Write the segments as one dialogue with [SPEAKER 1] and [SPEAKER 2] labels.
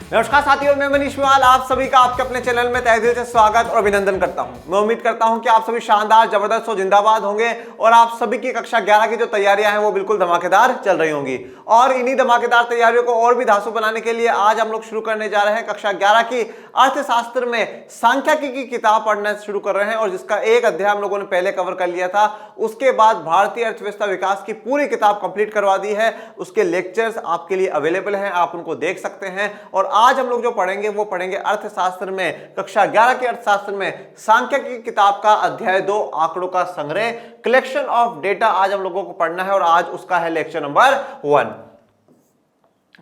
[SPEAKER 1] नमस्कार साथियों, मैं मनीष मेवाल आप सभी का आपके अपने चैनल में तहे दिल से स्वागत और अभिनंदन करता हूं। मैं उम्मीद करता हूं कि आप सभी शानदार, जबरदस्त और जिंदाबाद होंगे और आप सभी की कक्षा 11 की जो तैयारियां हैं वो बिल्कुल धमाकेदार चल रही होंगी। और इन्हीं धमाकेदार तैयारियों को और भी धांसू बनाने के लिए आज हम लोग शुरू करने जा रहे हैं कक्षा 11 की अर्थशास्त्र में सांख्यिकी की किताब पढ़ना शुरू कर रहे हैं, और जिसका एक अध्याय हम लोगों ने पहले कवर कर लिया था। उसके बाद भारतीय अर्थव्यवस्था विकास की पूरी किताब कंप्लीट करवा दी है। उसके लेक्चर्स आपके लिए अवेलेबल हैं, आप उनको देख सकते हैं। और आज हम लोग जो पढ़ेंगे वो पढ़ेंगे अर्थशास्त्र में, कक्षा 11 के अर्थशास्त्र में सांख्यिकी की किताब का अध्याय 2 आंकड़ों का संग्रह, कलेक्शन ऑफ डेटा आज हम लोगों को पढ़ना है। और आज उसका है लेक्चर नंबर 1।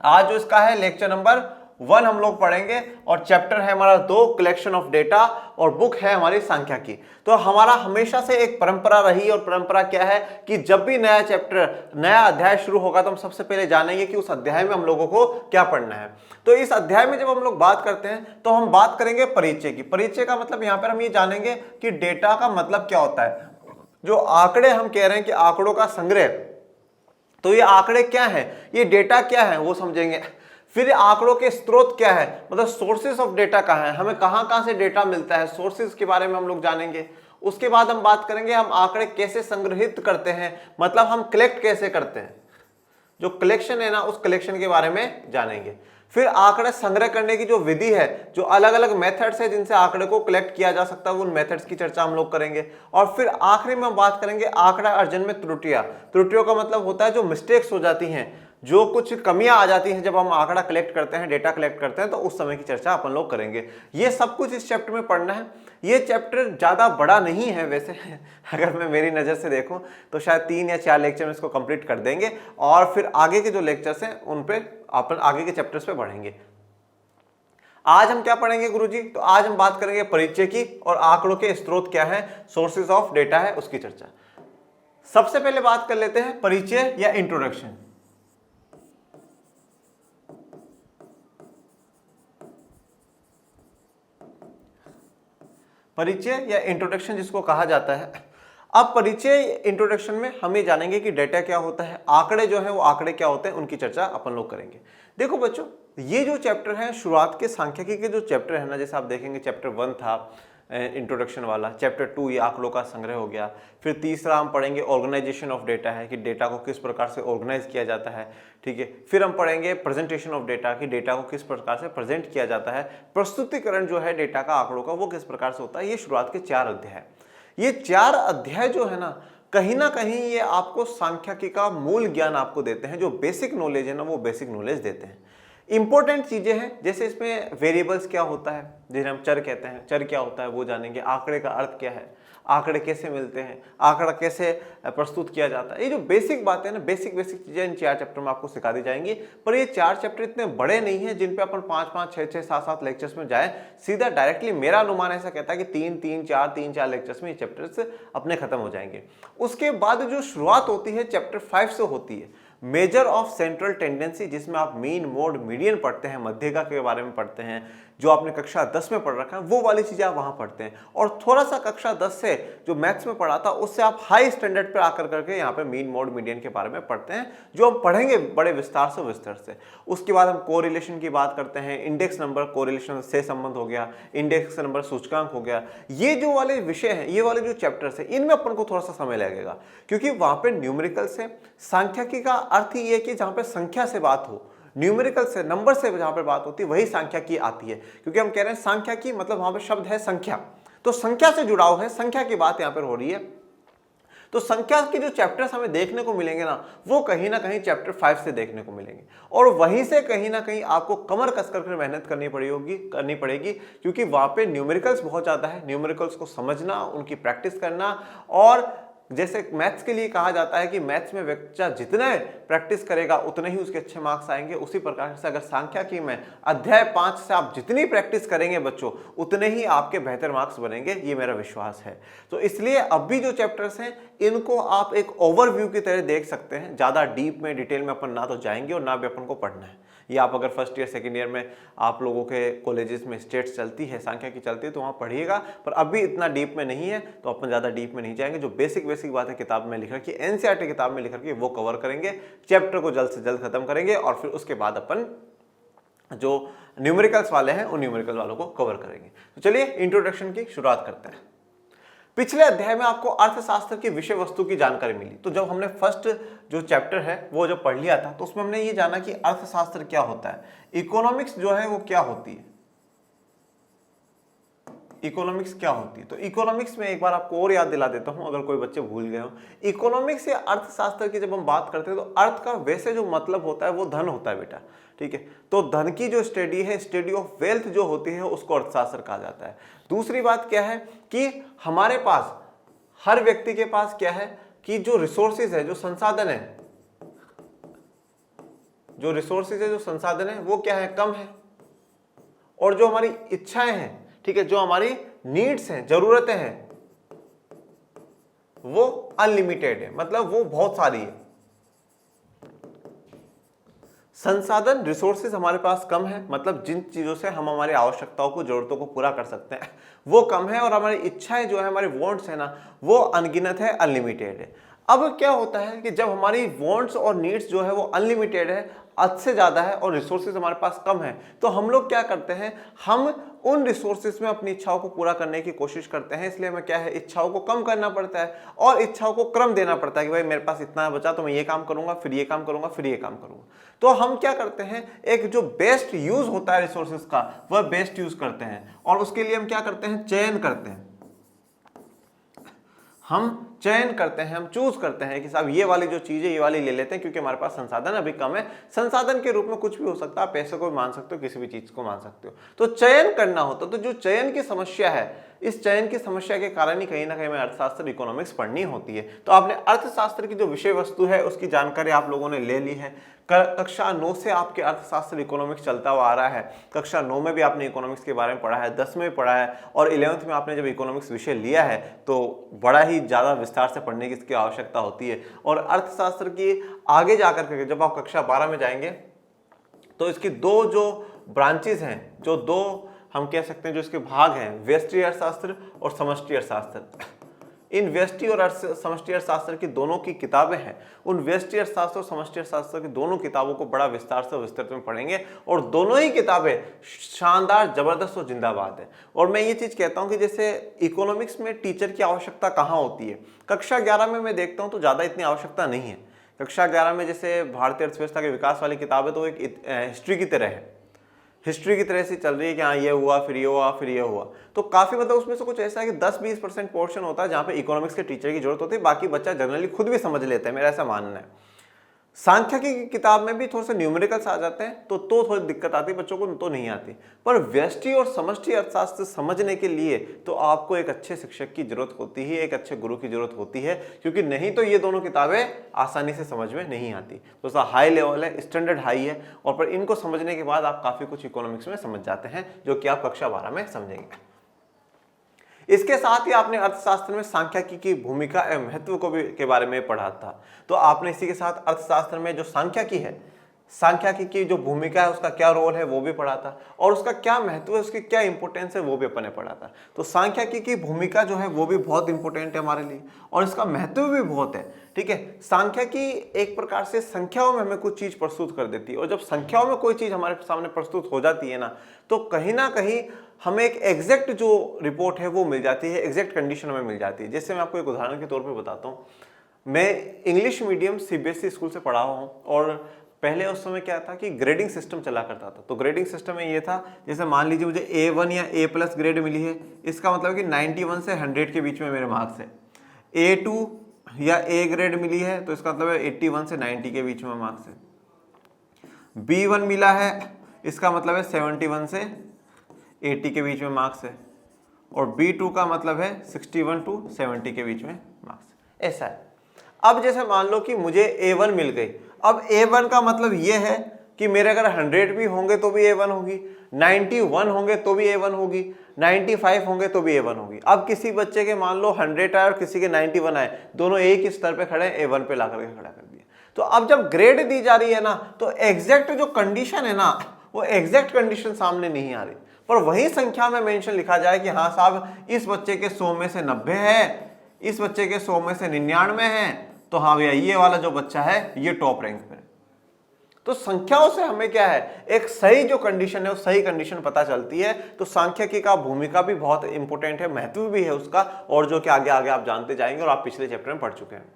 [SPEAKER 1] आज जो इसका है लेक्चर नंबर 1 हम लोग पढ़ेंगे, और चैप्टर है हमारा 2 कलेक्शन ऑफ डेटा, और बुक है हमारी सांख्यिकी। तो हमारा हमेशा से एक परंपरा रही, और परंपरा क्या है कि जब भी नया चैप्टर, नया अध्याय शुरू होगा तो हम सबसे पहले जानेंगे कि उस अध्याय में हम लोगों को क्या पढ़ना है। तो इस अध्याय में जब हम लोग बात करते हैं तो हम बात करेंगे परिचय की। परिचय का मतलब यहां पर हम ये जानेंगे कि डेटा का मतलब क्या होता है। जो आंकड़े हम कह रहे हैं कि आंकड़ों का संग्रह, तो ये आंकड़े क्या है, ये डेटा क्या है वो समझेंगे। फिर आंकड़ों के स्रोत क्या है, मतलब सोर्सेस ऑफ डेटा कहाँ है, हमें कहाँ से डेटा मिलता है, सोर्सेस के बारे में हम लोग जानेंगे। उसके बाद हम बात करेंगे हम आंकड़े कैसे संग्रहित करते हैं, मतलब हम कलेक्ट कैसे करते हैं, जो कलेक्शन है ना उस कलेक्शन के बारे में जानेंगे। फिर आंकड़े संग्रह करने की जो विधि है, जो अलग अलग मेथड्स है जिनसे आंकड़े को कलेक्ट किया जा सकता है, उन मेथड्स की चर्चा हम लोग करेंगे। और फिर आखिरी में हम बात करेंगे आंकड़ा अर्जन में त्रुटियों का मतलब होता है जो मिस्टेक्स हो जाती हैं, जो कुछ कमियां आ जाती हैं जब हम आंकड़ा कलेक्ट करते हैं, डेटा कलेक्ट करते हैं, तो उस समय की चर्चा अपन लोग करेंगे। ये सब कुछ इस चैप्टर में पढ़ना है। ये चैप्टर ज़्यादा बड़ा नहीं है वैसे अगर मैं मेरी नज़र से देखूं तो शायद 3 या 4 लेक्चर में इसको कंप्लीट कर देंगे, और फिर आगे के जो लेक्चर्स हैं उन पे अपन आगे के चैप्टर्स पे बढ़ेंगे। आज हम क्या पढ़ेंगे गुरुजी? तो आज हम बात करेंगे परिचय की, और आंकड़ों के स्रोत क्या है, सोर्सेज ऑफ डेटा है, उसकी चर्चा। सबसे पहले बात कर लेते हैं परिचय या इंट्रोडक्शन। परिचय या इंट्रोडक्शन जिसको कहा जाता है। अब परिचय इंट्रोडक्शन में हम ये जानेंगे कि डेटा क्या होता है, आंकड़े जो है वो आंकड़े क्या होते हैं, उनकी चर्चा अपन लोग करेंगे। देखो बच्चों, ये जो चैप्टर है शुरुआत के सांख्यिकी के जो चैप्टर है ना, जैसे आप देखेंगे चैप्टर 1 था इंट्रोडक्शन वाला, चैप्टर 2 ये आंकड़ों का संग्रह हो गया। फिर तीसरा हम पढ़ेंगे ऑर्गेनाइजेशन ऑफ डेटा है, कि डेटा को किस प्रकार से ऑर्गेनाइज किया जाता है, ठीक है। फिर हम पढ़ेंगे प्रेजेंटेशन ऑफ डेटा, कि डेटा को किस प्रकार से प्रेजेंट किया जाता है, प्रस्तुतिकरण जो है डेटा का, आंकड़ों का, वो किस प्रकार से होता है। ये शुरुआत के 4 अध्याय। ये 4 अध्याय जो है ना कहीं ये आपको सांख्यिकी का मूल ज्ञान आपको देते हैं, जो बेसिक नॉलेज है ना वो बेसिक नॉलेज देते हैं। इंपॉर्टेंट चीजें हैं, जैसे इसमें वेरिएबल्स क्या होता है, जिन्हें हम चर कहते हैं, चर क्या होता है वो जानेंगे। आंकड़े का अर्थ क्या है, आंकड़े कैसे मिलते हैं, आंकड़ा कैसे प्रस्तुत किया जाता है। ये जो बेसिक बातें हैं ना, बेसिक चीजें इन 4 चैप्टर में आपको सिखा दी जाएंगी। पर ये 4 चैप्टर इतने बड़े नहीं हैं जिन पे अपन 5-5, 6-6, 7-7 लेक्चर्स में जाए सीधा डायरेक्टली। मेरा अनुमान ऐसा कहता है कि 3-4 लेक्चर्स में ये चैप्टर्स अपने खत्म हो जाएंगे। उसके बाद जो शुरुआत होती है चैप्टर 5 से होती है, मेजर ऑफ सेंट्रल टेंडेंसी, जिसमें आप मीन, मोड, मीडियन पढ़ते हैं, मध्यिका के बारे में पढ़ते हैं, जो आपने कक्षा 10 में पढ़ रखा है वो वाली चीजें आप वहां पढ़ते हैं। और थोड़ा सा कक्षा 10 से जो मैथ्स में पढ़ा था उससे आप हाई स्टैंडर्ड पर आकर करके यहाँ पे मीन, मोड, मीडियन के बारे में पढ़ते हैं, जो हम पढ़ेंगे बड़े विस्तार से। उसके बाद हम कोरिलेशन की बात करते हैं, इंडेक्स नंबर कोरिलेशन से संबंध हो गया, इंडेक्स नंबर सूचकांक हो गया। ये जो वाले विषय हैं, ये वाले जो चैप्टर्स हैं, इनमें अपन को थोड़ा सा समय लगेगा, क्योंकि वहां पे न्यूमेरिकल्स है। सांख्यिकी का अर्थ ही है कि जहां पे संख्या से बात हो, न्यूमेरिकल से, नंबर से जहां पर बात होती है वही सांख्यिकी आती है। क्योंकि हम कह रहे हैं सांख्यिकी मतलब वहां पे शब्द है संख्या, तो संख्या से जुड़ाव है, संख्या की बात यहां पर हो रही है। तो संख्या के जो चैप्टर्स हमें देखने को मिलेंगे ना, वो कहीं ना कहीं चैप्टर 5 से देखने को मिलेंगे, और वहीं से कहीं ना कहीं आपको कमर कसकर कर मेहनत करनी पड़ेगी, क्योंकि वहां पे न्यूमेरिकल्स बहुत ज्यादा है। न्यूमेरिकल्स को समझना, उनकी प्रैक्टिस करना, और जैसे मैथ्स के लिए कहा जाता है कि मैथ्स में बच्चा जितना प्रैक्टिस करेगा उतने ही उसके अच्छे मार्क्स आएंगे, उसी प्रकार से अगर सांख्यिकी में अध्याय 5 से आप जितनी प्रैक्टिस करेंगे बच्चों, उतने ही आपके बेहतर मार्क्स बनेंगे, ये मेरा विश्वास है। तो इसलिए अब भी जो चैप्टर्स हैं इनको आप एक ओवरव्यू की तरह देख सकते हैं। ज्यादा डीप में, डिटेल में अपन ना तो जाएंगे और ना भी अपन को पढ़ना है। ये आप अगर फर्स्ट ईयर, सेकेंड ईयर में आप लोगों के कॉलेजेस में स्टेट्स चलती है, सांख्यिकी चलती है, तो वहाँ पढ़िएगा, पर अभी इतना डीप में नहीं है, तो अपन ज़्यादा डीप में नहीं जाएंगे। जो बेसिक बातें किताब में लिख रखी है, एनसीईआरटी किताब में लिख रखी है, वो कवर करेंगे, चैप्टर को जल्द से जल्द खत्म करेंगे, और फिर उसके बाद अपन जो न्यूमेरिकल्स वाले हैं उन न्यूमेरिकल वालों को कवर करेंगे। तो चलिए इंट्रोडक्शन की शुरुआत करते हैं। पिछले अध्याय में आपको अर्थशास्त्र की विषय वस्तु की जानकारी मिली। तो जब हमने फर्स्ट जो चैप्टर है वो जब पढ़ लिया था तो उसमें हमने ये जाना कि अर्थशास्त्र क्या होता है, इकोनॉमिक्स जो है वो क्या होती है, इकोनॉमिक्स क्या होती है। तो इकोनॉमिक्स में एक बार आपको और याद दिला देता हूं अगर कोई बच्चे भूल गए हो। इकोनॉमिक्स या अर्थशास्त्र की जब हम बात करते हैं तो अर्थ का वैसे जो मतलब होता है वो धन होता है बेटा, ठीक है। तो धन की जो स्टडी है, स्टडी ऑफ वेल्थ जो होती है उसको अर्थशास्त्र कहा जाता है। दूसरी बात क्या है कि हमारे पास, हर व्यक्ति के पास क्या है कि जो रिसोर्सेज है, जो संसाधन है, जो रिसोर्सेज है, जो संसाधन है वो क्या है, कम है। और जो हमारी इच्छाएं हैं, ठीक है, जो हमारी नीड्स हैं, जरूरतें हैं, वो अनलिमिटेड है, मतलब वो बहुत सारी है। संसाधन रिसोर्सेज हमारे पास कम है, मतलब जिन चीजों से हम हमारी आवश्यकताओं को, जरूरतों को पूरा कर सकते हैं वो कम है। और हमारी इच्छाएं जो है, हमारे वांट्स है ना, वो अनगिनत है, अनलिमिटेड है। अब क्या होता है कि जब हमारी वांट्स और नीड्स जो है वो अनलिमिटेड है, हद से ज्यादा है, और रिसोर्सेज हमारे पास कम है, तो हम लोग क्या करते हैं, हम उन रिसोर्सेज में अपनी इच्छाओं को पूरा करने की कोशिश करते हैं। इसलिए हमें क्या है, इच्छाओं को कम करना पड़ता है और इच्छाओं को क्रम देना पड़ता है कि भाई मेरे पास इतना बचा तो मैं ये काम करूंगा, फिर ये काम करूंगा, फिर ये काम करूंगा। तो हम क्या करते हैं, एक जो बेस्ट यूज होता है रिसोर्सेज का वह बेस्ट यूज करते हैं। और उसके लिए हम क्या करते हैं, चयन करते हैं। हम चयन करते हैं, हम चूज करते हैं कि साहब ये वाली जो चीज है ये वाली ले लेते हैं क्योंकि हमारे पास संसाधन अभी कम है। संसाधन के रूप में कुछ भी हो सकता है, पैसे को भी मान सकते हो, किसी भी चीज को मान सकते हो। तो चयन करना होता है। तो जो चयन की समस्या है, इस चयन की समस्या के कारण ही कहीं ना कहीं हमें अर्थशास्त्र, इकोनॉमिक्स पढ़नी होती है। तो आपने अर्थशास्त्र की जो विषय वस्तु है उसकी जानकारी आप लोगों ने ले ली है। कक्षा 9 से आपके अर्थशास्त्र, इकोनॉमिक्स चलता हुआ आ रहा है। कक्षा 9 में भी आपने इकोनॉमिक्स के बारे में पढ़ा है, 10 में भी पढ़ा है, और 11th में आपने जब इकोनॉमिक्स विषय लिया है तो बड़ा ही ज़्यादा विस्तार से पढ़ने की इसकी आवश्यकता होती है। और अर्थशास्त्र की आगे जाकर के जब आप कक्षा 12 में जाएंगे तो इसकी दो जो ब्रांचेज हैं, जो दो हम कह सकते हैं जो इसके भाग हैं, व्यष्टि अर्थशास्त्र और समष्टि अर्थशास्त्र। इन व्यष्टि और समष्टि अर्थशास्त्र की दोनों की किताबें हैं। उन व्यष्टि अर्थशास्त्र और समष्टि अर्थशास्त्र की दोनों किताबों को बड़ा विस्तार से विस्तृत में पढ़ेंगे और दोनों ही किताबें शानदार, जबरदस्त और जिंदाबाद है। और मैं ये चीज कहता हूं कि जैसे इकोनॉमिक्स में टीचर की आवश्यकता कहाँ होती है, कक्षा 11 में मैं देखता हूं तो ज्यादा इतनी आवश्यकता नहीं है। कक्षा 11 में जैसे भारतीय अर्थव्यवस्था के विकास वाली किताब है तो एक हिस्ट्री की तरह है, हिस्ट्री की तरह से चल रही है कि हाँ ये हुआ, फिर ये हुआ, फिर ये हुआ। तो काफी मतलब उसमें से कुछ ऐसा है कि 10-20% पोर्शन होता है जहाँ पे इकोनॉमिक्स के टीचर की जरूरत होती है, बाकी बच्चा जनरली खुद भी समझ लेता है, मेरा ऐसा मानना है। सांख्यिकी की किताब में भी थोड़े से न्यूमेरिकल्स आ जाते हैं तो थोड़ी दिक्कत आती है बच्चों को, तो नहीं आती। पर व्यष्टि और समष्टि अर्थशास्त्र समझने के लिए तो आपको एक अच्छे शिक्षक की जरूरत होती है, एक अच्छे गुरु की जरूरत होती है, क्योंकि नहीं तो ये दोनों किताबें आसानी से समझ में नहीं आती। तो उसका हाई लेवल है, स्टैंडर्ड हाई है, और पर इनको समझने के बाद आप काफी कुछ इकोनॉमिक्स में समझ जाते हैं, जो कि आप कक्षा 12 में समझेंगे। इसके साथ ही आपने अर्थशास्त्र में सांख्यिकी की भूमिका एवं महत्व को भी के बारे में पढ़ा था। तो आपने इसी के साथ अर्थशास्त्र में जो सांख्यिकी है, सांख्यिकी की जो भूमिका है, उसका क्या रोल है वो भी पढ़ा था, और उसका क्या महत्व है, उसकी क्या इंपोर्टेंस है वो भी अपन ने पढ़ा था। तो सांख्यिकी की भूमिका जो है वो भी बहुत इंपॉर्टेंट है हमारे लिए, और इसका महत्व भी बहुत है, ठीक है। सांख्यिकी एक प्रकार से संख्याओं में हमें कुछ चीज प्रस्तुत कर देती है, और जब संख्याओं में कोई चीज हमारे सामने प्रस्तुत हो जाती है ना, तो कहीं ना कहीं हमें एक एग्जैक्ट जो रिपोर्ट है वो मिल जाती है, एग्जैक्ट कंडीशन हमें मिल जाती है। जैसे मैं आपको एक उदाहरण के तौर पे बताता हूँ। मैं इंग्लिश मीडियम सीबीएसई स्कूल से पढ़ा हुआ हूँ, और पहले उस समय क्या था कि ग्रेडिंग सिस्टम चला करता था। तो ग्रेडिंग सिस्टम में ये था, जैसे मान लीजिए मुझे A1 या A+ ग्रेड मिली है, इसका मतलब कि 91 से 100 के बीच में मेरे मार्क्स है। A2 या A ग्रेड मिली है तो इसका मतलब है 81 से 90 के बीच में मार्क्स है। B1 मिला है, इसका मतलब है 71 से 80 के बीच में मार्क्स है, और B2 का मतलब है 61 to 70 के बीच में मार्क्स, ऐसा है। अब जैसे मान लो कि मुझे A1 मिल गई, अब A1 का मतलब ये है कि मेरे अगर 100 भी होंगे तो भी A1 होगी, 91 होंगे तो भी A1 होगी, 95 होंगे तो भी A1 होगी। अब किसी बच्चे के मान लो 100 आए और किसी के 91 आए, दोनों एक ही स्तर पे खड़े, A1 पे ला करके खड़ा कर दिया। तो अब जब ग्रेड दी जा रही है ना, तो एग्जैक्ट जो कंडीशन है ना, वो एग्जैक्ट कंडीशन सामने नहीं आ रही, पर वही संख्या में मेंशन लिखा जाए कि हाँ साहब इस बच्चे के 100 में से 90 है, इस बच्चे के 100 में से 99 है, तो हाँ भैया ये वाला जो बच्चा है ये टॉप रैंक पे। तो संख्याओं से हमें क्या है, एक सही जो कंडीशन है वो सही कंडीशन पता चलती है। तो सांख्यिकी का भूमिका भी बहुत इंपॉर्टेंट है, महत्व भी है उसका, और जो कि आगे आगे आप जानते जाएंगे और आप पिछले चैप्टर में पढ़ चुके हैं।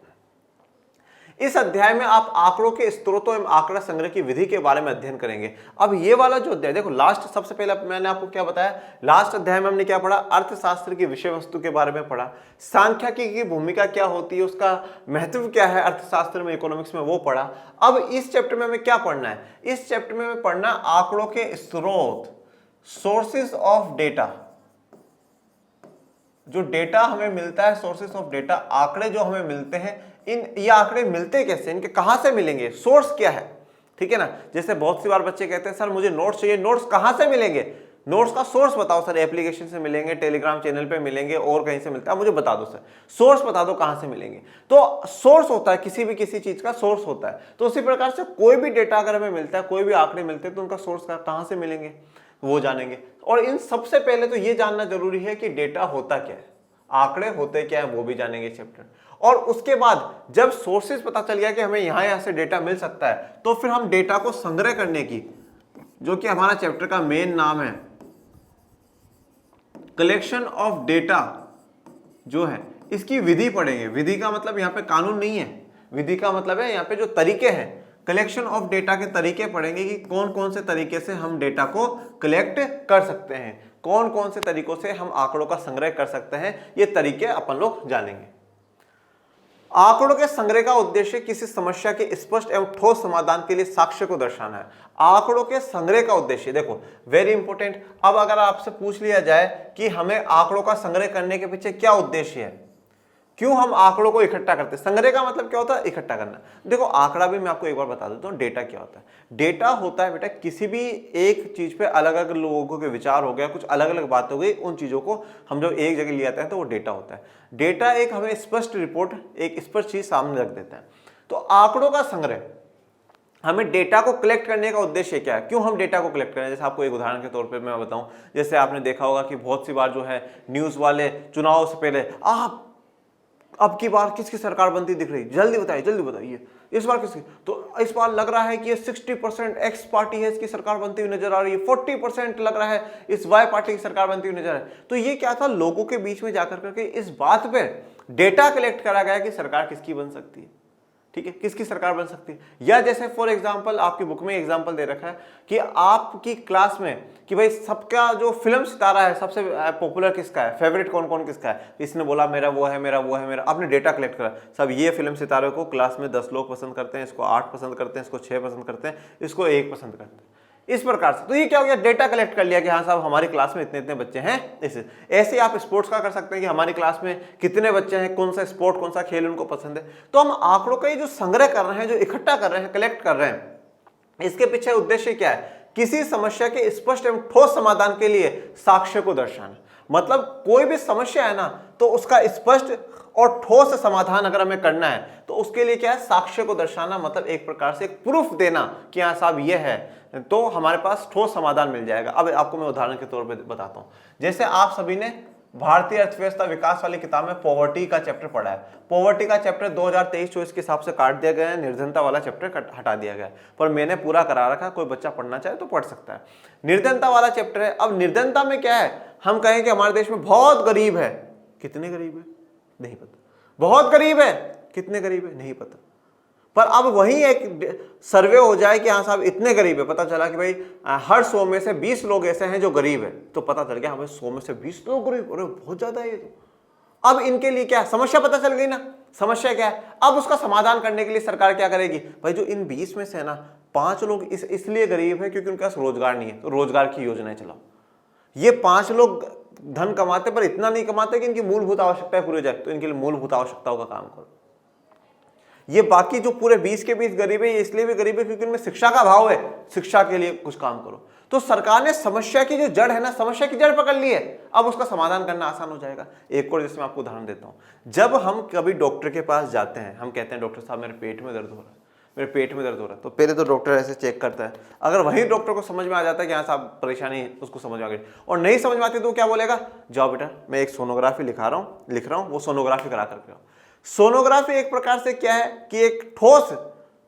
[SPEAKER 1] इस अध्याय में आप आंकड़ों के स्रोतों एवं आंकड़ा संग्रह की विधि के बारे में अध्ययन करेंगे। अब ये वाला जो अध्याय देखो, लास्ट सबसे पहले मैंने आपको क्या बताया, लास्ट अध्याय में हमने क्या पढ़ा, अर्थशास्त्र की विषय वस्तु के बारे में पढ़ा, सांख्यिकी की भूमिका क्या होती है, उसका महत्व क्या है अर्थशास्त्र में, इकोनॉमिक्स में, वो पढ़ा। अब इस चैप्टर में हमें क्या पढ़ना है, इस चैप्टर में हमें पढ़ना आंकड़ों के स्रोत, सोर्सेज ऑफ डेटा। जो डेटा हमें मिलता है, सोर्सेस ऑफ डेटा, आंकड़े जो हमें मिलते हैं, ये आंकड़े मिलते कैसे, इनके कहां से मिलेंगे, सोर्स क्या है, ठीक है ना। जैसे बहुत सी बार बच्चे कहते हैं सर मुझे नोट्स चाहिए, नोट्स कहां से मिलेंगे, नोट्स का सोर्स बताओ सर, एप्लीकेशन से मिलेंगे, टेलीग्राम चैनल पे मिलेंगे, और कहीं से मिलता है, मुझे बता दो सर, सोर्स बता दो कहां से मिलेंगे। तो सोर्स होता है किसी चीज का सोर्स होता है। तो उसी प्रकार से कोई भी डेटा अगर हमें मिलता है, कोई भी आंकड़े मिलते हैं, तो उनका सोर्स कहां से मिलेंगे वो जानेंगे। और इन सबसे पहले तो ये जानना जरूरी है कि डेटा होता क्या है, आंकड़े होते क्या है, वो भी जानेंगे चैप्टर। और उसके बाद जब सोर्सेज पता चल गया कि हमें यहां से डेटा मिल सकता है, तो फिर हम डेटा को संग्रह करने की, जो कि हमारा चैप्टर का मेन नाम है, कलेक्शन ऑफ डेटा जो है, इसकी विधि पढ़ेंगे। विधि का मतलब यहां पे कानून नहीं है, विधि का मतलब है यहां पे जो तरीके हैं, कलेक्शन ऑफ डेटा के तरीके पढ़ेंगे कि कौन कौन से तरीके से हम डेटा को कलेक्ट कर सकते हैं, कौन कौन से तरीकों से हम आंकड़ों का संग्रह कर सकते हैं, ये तरीके अपन लोग जानेंगे। आंकड़ों के संग्रह का उद्देश्य किसी समस्या के स्पष्ट एवं ठोस समाधान के लिए साक्ष्य को दर्शाना है। आंकड़ों के संग्रह का उद्देश्य देखो, वेरी इंपॉर्टेंट। अब अगर आपसे पूछ लिया जाए कि हमें आंकड़ों का संग्रह करने के पीछे क्या उद्देश्य है, क्यों हम आंकड़ों को इकट्ठा करते हैं, संग्रह का मतलब क्या होता है, इकट्ठा करना। देखो आंकड़ा भी मैं आपको एक बार बता देता हूं, डेटा क्या होता है। डेटा होता है बेटा किसी भी एक चीज पे अलग अलग लोगों के विचार हो गया, कुछ अलग अलग बात हो गई, उन चीजों को हम जब एक जगह ले आते हैं तो वो डेटा होता है। डेटा एक हमें स्पष्ट रिपोर्ट, एक स्पष्ट चीज सामने रख देता है। तो आंकड़ों का संग्रह, हमें डेटा को कलेक्ट करने का उद्देश्य क्या है, क्यों हम डेटा को कलेक्ट करें। जैसे आपको एक उदाहरण के तौर पे मैं बताऊं, जैसे आपने देखा होगा कि बहुत सी बार जो है न्यूज वाले चुनाव से पहले, आप अब की बार किसकी सरकार बनती दिख रही, जल्दी बताइए इस बार किसकी, तो इस बार लग रहा है कि ये 60% एक्स पार्टी है, इसकी सरकार बनती हुई नजर आ रही है, 40% लग रहा है इस वाई पार्टी की सरकार बनती हुई नजर आ रही है। तो ये क्या था, लोगों के बीच में जाकर करके इस बात पे डेटा कलेक्ट करा गया कि सरकार किसकी बन सकती है, ठीक है, किसकी सरकार बन सकती है। या जैसे फॉर एग्जांपल आपकी बुक में एग्जांपल दे रखा है कि आपकी क्लास में कि भाई सबका जो फिल्म सितारा है, सबसे पॉपुलर किसका है, फेवरेट कौन कौन किसका है, इसने बोला मेरा वो है, मेरा वो है, मेरा, आपने डेटा कलेक्ट करा, सब ये फिल्म सितारे को क्लास में 10 लोग पसंद करते हैं, इसको 8 पसंद करते हैं, इसको 6 पसंद करते हैं, इसको 1 पसंद करते हैं, इस प्रकार से। तो ये क्या हो गया, डेटा कलेक्ट कर लिया कि हाँ साहब हमारी क्लास में इतने इतने बच्चे हैं। ऐसे आप स्पोर्ट्स का कर सकते हैं कि हमारी क्लास में कितने बच्चे हैं, कौन सा स्पोर्ट, कौन सा खेल उनको पसंद है। तो हम आंकड़ों का ये जो संग्रह कर रहे हैं, जो इकट्ठा कर रहे हैं, कलेक्ट कर रहे हैं, इसके पीछे उद्देश्य क्या है, किसी समस्या के स्पष्ट एवं ठोस समाधान के लिए साक्ष्य को दर्शाना। मतलब कोई भी समस्या है ना, तो उसका स्पष्ट और ठोस समाधान अगर हमें करना है तो उसके लिए क्या है, साक्ष्य को दर्शाना, मतलब एक प्रकार से एक प्रूफ देना कि हाँ साहब ये है, तो हमारे पास ठोस समाधान मिल जाएगा। अब आपको मैं उदाहरण के तौर पे बताता हूं। जैसे आप सभी ने भारतीय अर्थव्यवस्था विकास वाली किताब में पॉवर्टी का चैप्टर पढ़ा है। पॉवर्टी का चैप्टर 2023-24 के हिसाब से काट दिया गया है, निर्धनता वाला चैप्टर हटा दिया गया है, पर मैंने पूरा करा रखा, कोई बच्चा पढ़ना चाहे तो पढ़ सकता है। निर्धनता वाला चैप्टर है। अब निर्धनता में क्या है, हम कहें कि हमारे देश में बहुत गरीब है, कितने गरीब है नहीं पता, बहुत गरीब है, कितने गरीब है नहीं पता। पर अब वही एक सर्वे हो जाए कि हाँ साहब इतने गरीब है, पता चला कि भाई हर 100 में से 20 लोग ऐसे हैं जो गरीब है, तो पता चल गया हाँ भाई 100 में से 20 लोग गरीब, अरे बहुत ज्यादा है ये तो। अब इनके लिए क्या समस्या पता चल गई ना, समस्या क्या है, अब उसका समाधान करने के लिए सरकार क्या करेगी, भाई जो इन 20 में से ना 5 लोग इसलिए गरीब है क्योंकि उनके पास रोजगार नहीं है, तो रोजगार की योजनाएं चलाओ। ये 5 लोग धन कमाते पर इतना नहीं कमाते कि इनकी मूलभूत आवश्यकताएं पूरी हो जाए, तो इनके लिए मूलभूत आवश्यकताओं का काम करो। ये बाकी जो पूरे 20 के 20 गरीब है, ये इसलिए भी गरीब है क्योंकि उनमें शिक्षा का अभाव है, शिक्षा के लिए कुछ काम करो। तो सरकार ने समस्या की जो जड़ है ना, समस्या की जड़ पकड़ ली है, अब उसका समाधान करना आसान हो जाएगा। एक और जैसे मैं आपको उदाहरण देता हूं, जब हम कभी डॉक्टर के पास जाते हैं, हम कहते हैं डॉक्टर साहब मेरे पेट में दर्द हो रहा है, मेरे पेट में दर्द हो रहा है, तो पहले तो डॉक्टर ऐसे चेक करता है। अगर वही डॉक्टर को समझ में आ जाता है कि हाँ साहब परेशानी है, उसको समझ में आ गई, और नहीं समझ में आती तो क्या बोलेगा, जाओ बेटा मैं एक सोनोग्राफी लिख रहा हूँ, वो सोनोग्राफी करा करके आओ। सोनोग्राफी एक प्रकार से क्या है कि एक ठोस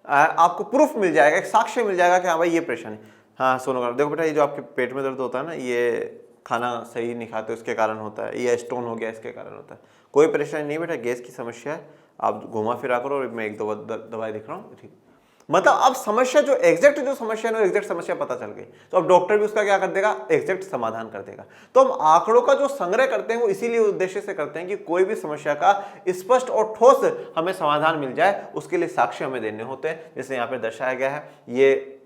[SPEAKER 1] आपको प्रूफ मिल जाएगा, एक साक्ष्य मिल जाएगा कि हाँ भाई ये परेशानी। हाँ सोनोग्राफ देखो बेटा, ये जो आपके पेट में दर्द होता है ना, ये खाना सही नहीं खाते उसके कारण होता है, ये स्टोन हो गया इसके कारण होता है। कोई परेशानी नहीं बेटा, गैस की समस्या है, आप घुमा फिरा करो और मैं एक दो दवाई दिख रहा हूँ, ठीक। मतलब अब समस्या जो एग्जैक्ट जो समस्या है, एग्जैक्ट समस्या पता चल गई, तो अब डॉक्टर भी उसका क्या कर देगा, एग्जैक्ट समाधान कर देगा। तो हम आंकड़ों का जो संग्रह करते हैं वो इसीलिए उद्देश्य से करते हैं कि कोई भी समस्या का स्पष्ट और ठोस हमें समाधान मिल जाए, उसके लिए साक्ष्य हमें देने होते हैं। जैसे यहाँ पे दर्शाया गया है, ये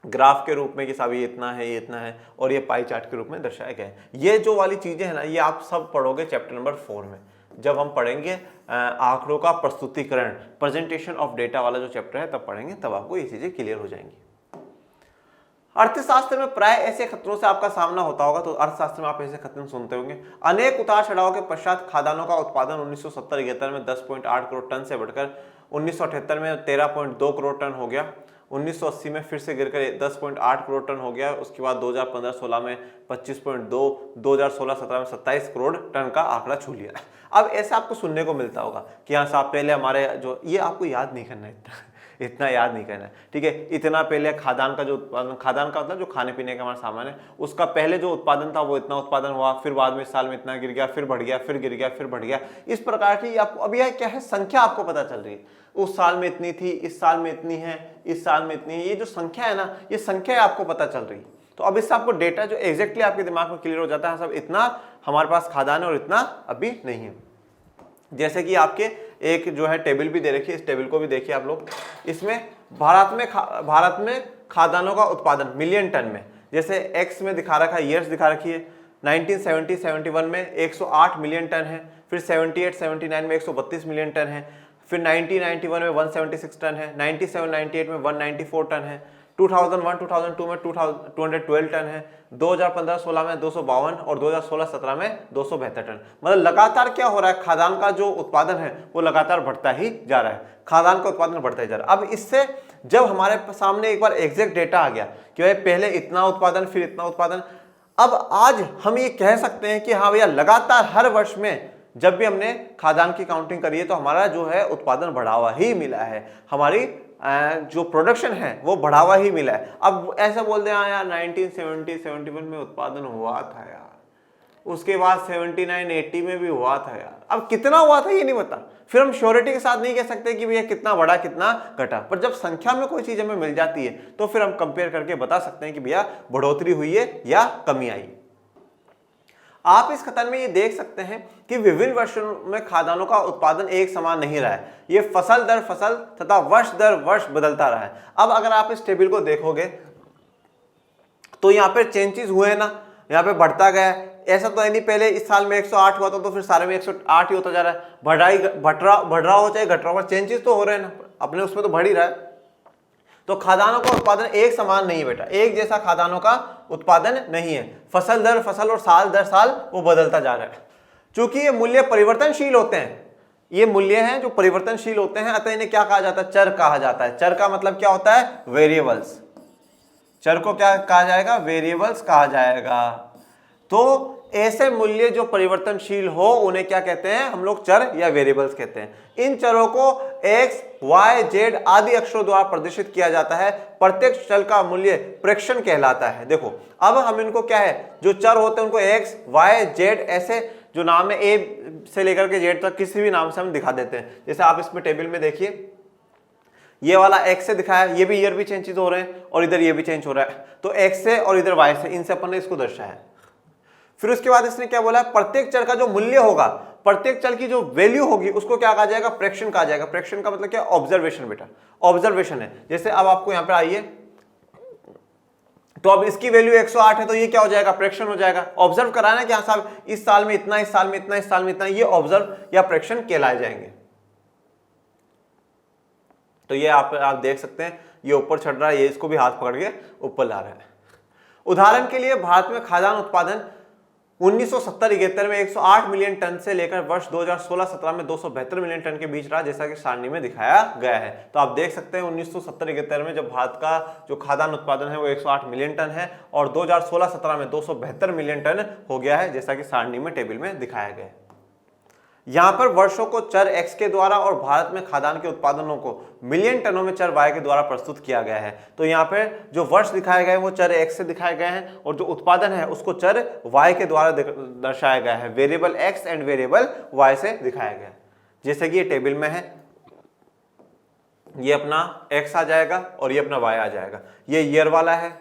[SPEAKER 1] ग्राफ के रूप में कि साहब ये इतना है, ये इतना है, और ये पाई चार्ट के रूप में दर्शाया गया है। ये जो वाली चीजें हैं ना, ये आप सब पढ़ोगे चैप्टर नंबर 4 में, जब हम पढ़ेंगे आंकड़ों का प्रस्तुतिकरण, प्रेजेंटेशन ऑफ डेटा वाला जो चैप्टर है, तब पढ़ेंगे, तब आपको ये चीजें क्लियर हो जाएंगी। अर्थशास्त्र में प्राय ऐसे खतरों से आपका सामना होता होगा, तो अर्थशास्त्र में आप ऐसे खतरे सुनते होंगे। अनेक उतार चढ़ाव के पश्चात खाद्यान्नों का उत्पादन 1970-71 में 10.8 करोड़ टन से बढ़कर 1978 में 13.2 करोड़ टन हो गया। 1980 में फिर से गिरकर 10.8 करोड़ टन हो गया। उसके बाद 2015-16 में 25.2, 2016-17 में 27 करोड़ टन का आंकड़ा छू लिया। अब ऐसा आपको सुनने को मिलता होगा कि हाँ साहब, पहले हमारे जो, ये आपको याद नहीं करना है, इतना याद नहीं करना है, ठीक है। इतना पहले खाद्यान्न का जो उत्पादन, खाद्यान्न का मतलब जो खाने पीने का हमारा सामान है, उसका पहले जो उत्पादन था वो इतना उत्पादन हुआ, फिर बाद में साल में इतना गिर गया, फिर बढ़ गया, फिर गिर गया, फिर बढ़ गया। इस प्रकार की आपको अब यह क्या है, संख्या आपको पता चल रही है, उस साल में इतनी थी, इस साल में इतनी है, इस साल में इतनी है। ये जो संख्या है ना, ये संख्या आपको पता चल रही है। तो अब इससे आपको डेटा जो एग्जैक्टली आपके दिमाग में क्लियर हो जाता है, सब इतना हमारे पास खाद्यान्न है और इतना अभी नहीं है। जैसे कि आपके एक जो है टेबल भी दे रखी है, इस टेबल को भी देखिए आप लोग। इसमें भारत में खाद्यान्नों का उत्पादन मिलियन टन में, जैसे एक्स में दिखा रखा है, ईयर्स दिखा रखी है। 1970-71 में 108 मिलियन टन है, फिर 78-79 में 132 मिलियन टन है, फिर 1991 में 176 टन है, 97-98 में 194 टन है, 2001-2002 में 212 टन है, 2015-16 में 252 और 2016-17 में 272 टन। मतलब लगातार क्या हो रहा है, खाद्यान्न का जो उत्पादन है वो लगातार बढ़ता ही जा रहा है, खाद्यान्न का उत्पादन बढ़ता ही जा रहा है। अब इससे जब हमारे सामने एक बार एग्जैक्ट डेटा आ गया कि भाई पहले इतना उत्पादन, फिर इतना उत्पादन, अब आज हम ये कह सकते हैं कि हाँ भैया, लगातार हर वर्ष में जब भी हमने खाद्यान्न की काउंटिंग करी है तो हमारा जो है उत्पादन बढ़ावा ही मिला है, हमारी जो प्रोडक्शन है वो बढ़ावा ही मिला है। अब ऐसा बोल दे हाँ यार 1970-71 में उत्पादन हुआ था यार, उसके बाद 79-80 में भी हुआ था यार, अब कितना हुआ था ये नहीं पता, फिर हम श्योरिटी के साथ नहीं कह सकते कि भैया कितना बढ़ा कितना घटा। पर जब संख्या में कोई चीज हमें मिल जाती है तो फिर हम कंपेयर करके बता सकते हैं कि भैया बढ़ोतरी हुई है या कमी आई। आप इस कथन में ये देख सकते हैं कि विभिन्न वर्षों में खाद्यान्नों का उत्पादन एक समान नहीं रहा है, ये फसल दर फसल तथा वर्ष दर वर्ष बदलता रहा है। अब अगर आप इस टेबल को देखोगे तो यहाँ पे चेंजेस हुए ना, यहाँ पे बढ़ता गया है। ऐसा तो है नहीं पहले इस साल में 108 हुआ था तो फिर सारे में 108 ही होता जा रहा है, बढ़ रहा हो चाहे घट रहा हो, चेंजेस तो हो रहे हैं ना, अपने उसमें तो बढ़ ही रहा है। तो खाद्यान्नों का उत्पादन एक समान नहीं है बेटा, एक जैसा खाद्यान्नों का उत्पादन नहीं है, फसल दर फसल और साल दर साल वो बदलता जा रहा है। चूंकि ये मूल्य परिवर्तनशील होते हैं, ये मूल्य हैं जो परिवर्तनशील होते हैं, अतः इन्हें क्या कहा जाता है, चर कहा जाता है। चर का मतलब क्या होता है, वेरिएबल्स। चर को क्या कहा जाएगा, वेरिएबल्स कहा जाएगा। तो ऐसे मूल्य जो परिवर्तनशील हो उन्हें क्या कहते हैं, हम लोग चर या वेरिएबल्स कहते हैं। इन चरों को x, y, z आदि अक्षरों द्वारा प्रदर्शित किया जाता है। प्रत्येक चर का मूल्य प्रेक्षण कहलाता है। देखो अब हम इनको क्या है, जो चर होते हैं उनको x, y, z ऐसे जो नाम है a से लेकर के z तक किसी भी नाम से हम दिखा देते हैं। जैसे आप इसमें टेबल में देखिए, ये वाला x से दिखाया, ये भी ईयर भी चेंजेस हो रहे हैं और इधर ये भी चेंज हो रहा है, तो x से और इधर y से, इनसे अपन ने इसको दर्शाया है। फिर उसके बाद इसने क्या बोला, प्रत्येक चर का जो मूल्य होगा, प्रत्येक चर की जो वैल्यू होगी उसको क्या कहा जाएगा, प्रेक्षण कहा जाएगा। प्रेक्षण का मतलब क्या, ऑब्जर्वेशन बेटा, ऑब्जर्वेशन है। जैसे अब आपको यहां पे आइए, तो अब इसकी वैल्यू 108 है तो ये क्या हो जाएगा, प्रेक्षण हो जाएगा। ऑब्जर्व कराना कि हाँ साहब इस साल में इतना, इस साल में इतना, इस साल में इतना, ये ऑब्जर्व या प्रेक्षण कहलाए जाएंगे। तो ये आप देख सकते हैं, ये ऊपर चढ़ रहा है, ये इसको भी हाथ पकड़ के ऊपर ला रहा है। उदाहरण के लिए भारत में खाद्यान्न उत्पादन 1970-71 में 108 मिलियन टन से लेकर वर्ष 2016-17 में 272 मिलियन टन के बीच रहा, जैसा कि सारणी में दिखाया गया है। तो आप देख सकते हैं 1970-71 में जब भारत का जो खाद्यान्न उत्पादन है वो 108 मिलियन टन है और 2016-17 में 272 मिलियन टन हो गया है, जैसा कि सारणी में टेबल में दिखाया गया है। यहां पर वर्षों को चर x के द्वारा और भारत में खाद्यान्न के उत्पादनों को मिलियन टनों में चर y के द्वारा प्रस्तुत किया गया है। तो यहां पर जो वर्ष दिखाए गए हैं वो चर x से दिखाए गए हैं और जो उत्पादन है उसको चर y के द्वारा दर्शाया गया है, variable x and variable y से दिखाया गया है। जैसे कि ये टेबल में है, ये अपना x आ जाएगा और ये अपना y आ जाएगा, ये ईयर वाला है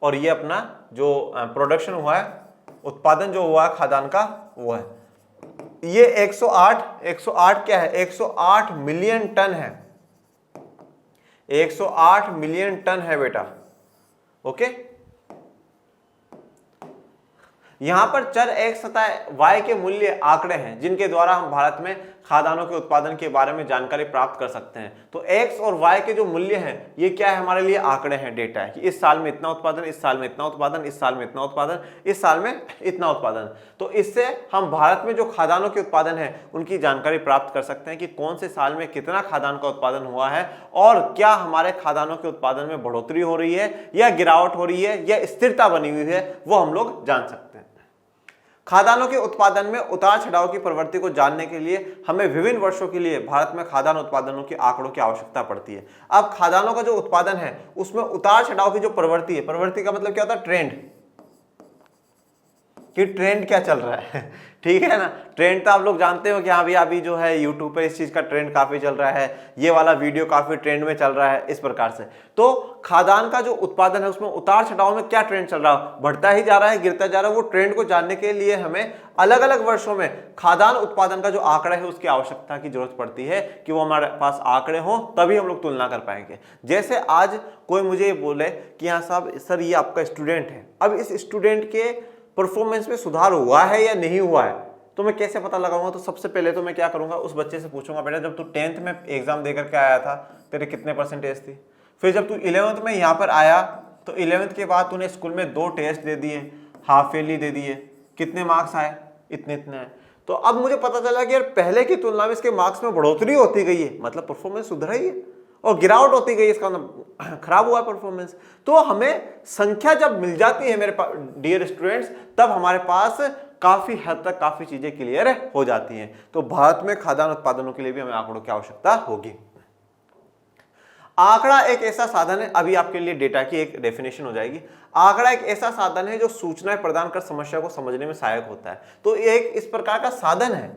[SPEAKER 1] और ये अपना जो प्रोडक्शन हुआ है, उत्पादन जो हुआ है खाद्यान्न का वो है। ये 108 क्या है, 108 मिलियन टन है, 108 मिलियन टन है बेटा। ओके, यहां पर चर x तथा y के मूल्य आंकड़े हैं जिनके द्वारा हम भारत में खाद्यान्नों के उत्पादन के बारे में जानकारी प्राप्त कर सकते हैं। तो x और y के जो मूल्य हैं ये क्या है, हमारे लिए आंकड़े हैं, डेटा है कि इस साल में इतना उत्पादन, इस साल में इतना उत्पादन, इस साल में इतना उत्पादन, इस साल में इतना उत्पादन। तो इससे हम भारत में जो खाद्यान्नों के उत्पादन है उनकी जानकारी प्राप्त कर सकते हैं कि कौन से साल में कितना खाद्यान्न का उत्पादन हुआ है और क्या हमारे खाद्यान्नों के उत्पादन में बढ़ोतरी हो रही है या गिरावट हो रही है या स्थिरता बनी हुई है, वो हम लोग जान सकते हैं। खाद्यान्नों के उत्पादन में उतार चढ़ाव की प्रवृत्ति को जानने के लिए हमें विभिन्न वर्षों के लिए भारत में खाद्यान्न उत्पादनों के आंकड़ों की आवश्यकता पड़ती है। अब खाद्यान्नों का जो उत्पादन है उसमें उतार चढ़ाव की जो प्रवृत्ति है, प्रवृत्ति का मतलब क्या होता है, ट्रेंड, कि ट्रेंड क्या चल रहा है, ठीक है ना। ट्रेंड तो आप लोग जानते हो कि हाँ भैया अभी जो है यूट्यूब पे इस चीज का ट्रेंड काफी चल रहा है, ये वाला वीडियो काफी ट्रेंड में चल रहा है, इस प्रकार से। तो खाद्यान्न का जो उत्पादन है उसमें उतार चढ़ाव में क्या ट्रेंड चल रहा है, बढ़ता ही जा रहा है, गिरता जा रहा है, वो ट्रेंड को जानने के लिए हमें अलग अलग वर्षों में खाद्यान्न उत्पादन का जो आंकड़ा है उसकी आवश्यकता की जरूरत पड़ती है कि वो हमारे पास आंकड़े हों तभी हम लोग तुलना कर पाएंगे। जैसे आज कोई मुझे बोले कि हाँ साहब सर ये आपका स्टूडेंट है, अब इस स्टूडेंट के परफॉर्मेंस में सुधार हुआ है या नहीं हुआ है तो मैं कैसे पता लगाऊंगा। तो सबसे पहले तो मैं क्या करूंगा, उस बच्चे से पूछूंगा बेटा जब तू 10th में एग्जाम देकर के आया था तेरे कितने परसेंटेज थी, फिर जब तू 11th में यहाँ पर आया तो 11th के बाद तूने स्कूल में 2 टेस्ट दे दिए, हाफ ईयरली दे दिए, कितने मार्क्स आए, इतने इतने आए। तो अब मुझे पता चला कि यार पहले की तुलना में इसके मार्क्स में बढ़ोतरी होती गई है, मतलब परफॉर्मेंस सुधरा ही है, और गिरावट होती गई इसका मतलब खराब हुआ परफॉर्मेंस। तो हमें संख्या जब मिल जाती है मेरे पास डियर स्टूडेंट्स, तब हमारे पास काफी हद तक काफी चीजें क्लियर हो जाती हैं। तो भारत में खाद्यान्न उत्पादनों के लिए भी हमें आंकड़ों की आवश्यकता होगी। आंकड़ा एक ऐसा साधन है, अभी आपके लिए डेटा की एक डेफिनेशन हो जाएगी। आंकड़ा एक ऐसा साधन है जो सूचनाएं प्रदान कर समस्या को समझने में सहायक होता है। तो एक इस प्रकार का साधन है,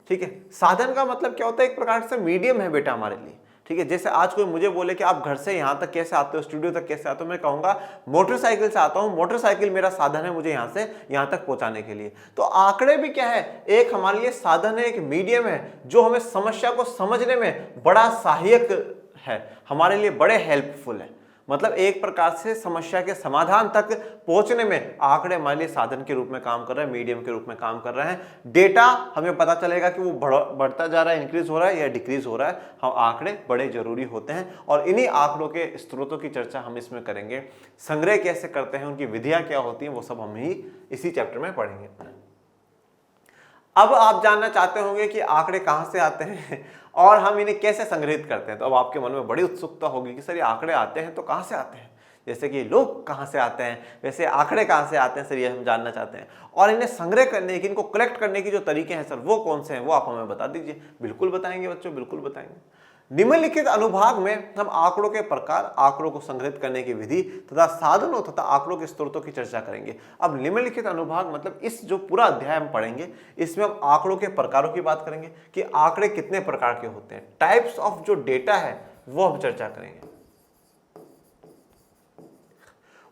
[SPEAKER 1] ठीक है। साधन का मतलब क्या होता है, एक प्रकार से मीडियम है बेटा हमारे लिए, ठीक है। जैसे आज कोई मुझे बोले कि आप घर से यहां तक कैसे आते हो, स्टूडियो तक कैसे आते हो, मैं कहूंगा मोटरसाइकिल से आता हूं, मोटरसाइकिल मेरा साधन है मुझे यहां से यहां तक पहुंचाने के लिए। तो आंकड़े भी क्या है, एक हमारे लिए साधन है, एक मीडियम है जो हमें समस्या को समझने में बड़ा सहायक है, हमारे लिए बड़े हेल्पफुल है। मतलब एक प्रकार से समस्या के समाधान तक पहुंचने में आंकड़े हमारे लिए साधन के रूप में काम कर रहे हैं, मीडियम के रूप में काम कर रहे हैं। डेटा हमें पता चलेगा कि वो बढ़ता जा रहा है, इंक्रीज हो रहा है या डिक्रीज हो रहा है। हम आंकड़े बड़े जरूरी होते हैं और इन्हीं आंकड़ों के स्रोतों की चर्चा हम इसमें करेंगे। संग्रह कैसे करते हैं, उनकी विधियां क्या होती हैं, वो सब हम ही इसी चैप्टर में पढ़ेंगे। अब आप जानना चाहते होंगे कि आंकड़े कहां से आते हैं और हम इन्हें कैसे संग्रहित करते हैं। तो अब आपके मन में बड़ी उत्सुकता होगी कि सर ये आंकड़े आते हैं तो कहां से आते हैं, जैसे कि लोग कहां से आते हैं वैसे आंकड़े कहां से आते हैं सर, ये हम जानना चाहते हैं। और इन्हें संग्रह करने की, इनको कलेक्ट करने की जो तरीके हैं सर वो कौन से हैं, वो आप हमें बता दीजिए। बिल्कुल बताएंगे बच्चों, बिल्कुल बताएंगे। निम्नलिखित अनुभाग में हम आंकड़ों के प्रकार, आंकड़ों को संग्रहित करने की विधि तथा साधनों तथा आंकड़ों के स्रोतों की चर्चा करेंगे। अब निम्नलिखित अनुभाग मतलब इस जो पूरा अध्याय हम पढ़ेंगे इसमें हम आंकड़ों के प्रकारों की बात करेंगे कि आंकड़े कितने प्रकार के होते हैं, टाइप्स ऑफ जो डेटा है वो हम चर्चा करेंगे।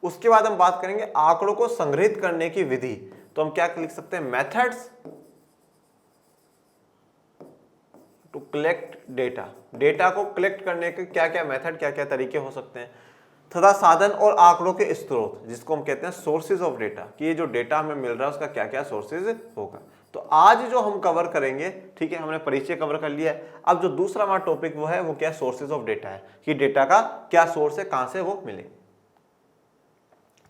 [SPEAKER 1] उसके बाद हम बात करेंगे आंकड़ों को संग्रहित करने की विधि। तो हम क्या लिख सकते हैं, methods to collect data, data को कलेक्ट करने के क्या क्या मेथड, क्या क्या तरीके हो सकते हैं, तथा साधन और आंकड़ों के स्रोत जिसको हम कहते हैं सोर्सेज ऑफ डेटा, कि ये जो डेटा हमें मिल रहा है उसका क्या क्या सोर्सेज होगा। तो आज जो हम कवर करेंगे, ठीक है, हमने परिचय कवर कर लिया है। अब जो दूसरा हमारा टॉपिक वो है, वो क्या सोर्सेज ऑफ डेटा है, कि डेटा का क्या सोर्स है, कहां से वो मिले।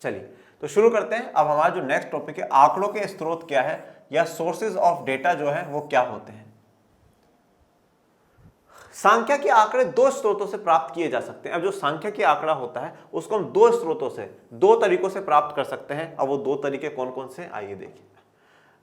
[SPEAKER 1] चलिए तो शुरू करते हैं। अब हमारा जो नेक्स्ट टॉपिक है, आंकड़ों के स्रोत क्या है या सोर्सेज ऑफ डेटा जो है वो क्या होते हैं। सांख्यिकी आंकड़े 2 स्रोतों से प्राप्त किए जा सकते हैं। अब जो सांख्यिकी आंकड़ा होता है उसको हम 2 स्रोतों से, 2 तरीकों से प्राप्त कर सकते हैं। अब वो 2 तरीके कौन कौन से, आइए देखिए।